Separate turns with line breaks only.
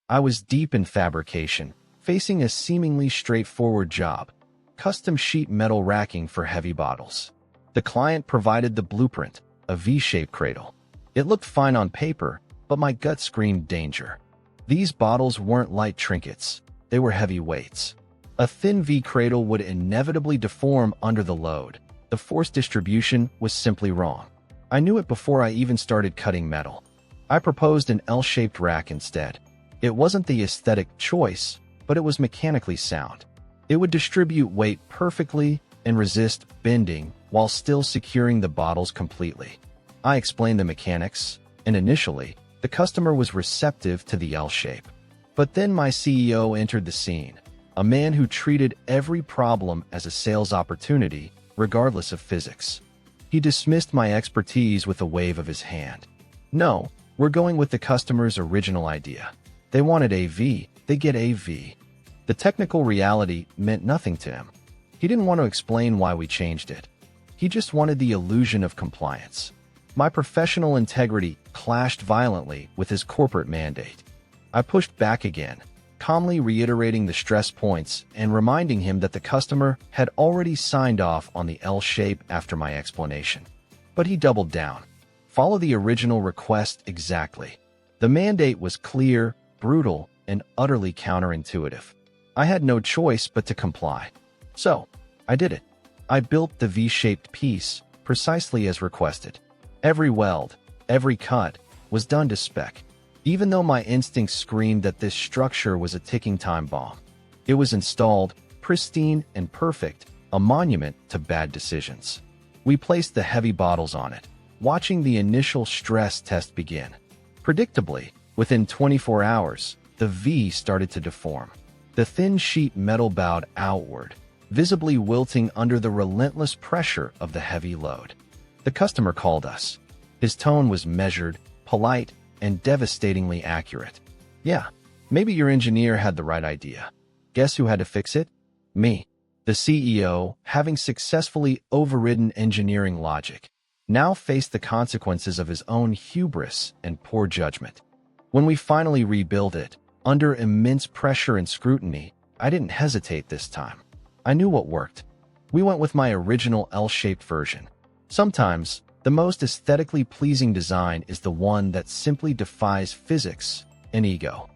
I was deep in fabrication, facing a seemingly straightforward job: custom sheet metal racking for heavy bottles. The client provided the blueprint, a V-shaped cradle. It looked fine on paper, but my gut screamed danger. These bottles weren't light trinkets, they were heavy weights. A thin V cradle would inevitably deform under the load. The force distribution was simply wrong. I knew it before I even started cutting metal. I proposed an L-shaped rack instead. It wasn't the aesthetic choice, but it was mechanically sound. It would distribute weight perfectly and resist bending while still securing the bottles completely. I explained the mechanics, and initially, the customer was receptive to the L shape. But then my CEO entered the scene, a man who treated every problem as a sales opportunity, regardless of physics. He dismissed my expertise with a wave of his hand. No, we're going with the customer's original idea. They wanted a V, they get a V. The technical reality meant nothing to him. He didn't want to explain why we changed it. He just wanted the illusion of compliance. My professional integrity clashed violently with his corporate mandate. I pushed back again, calmly reiterating the stress points and reminding him that the customer had already signed off on the L shape after my explanation. But he doubled down. Follow the original request exactly. The mandate was clear, brutal, and utterly counterintuitive. I had no choice but to comply. So, I did it. I built the V-shaped piece precisely as requested. Every weld, every cut was done to spec, even though my instincts screamed that this structure was a ticking time bomb. It was installed, pristine and perfect, a monument to bad decisions. We placed the heavy bottles on it, watching the initial stress test begin. Predictably, within 24 hours, the V started to deform. The thin sheet metal bowed outward, visibly wilting under the relentless pressure of the heavy load. The customer called us. His tone was measured, polite, and devastatingly accurate. Yeah, maybe your engineer had the right idea. Guess who had to fix it? Me. The CEO, having successfully overridden engineering logic, now faced the consequences of his own hubris and poor judgment. When we finally rebuilt it, under immense pressure and scrutiny, I didn't hesitate this time. I knew what worked. We went with my original L-shaped version. Sometimes, the most aesthetically pleasing design is the one that simply defies physics and ego.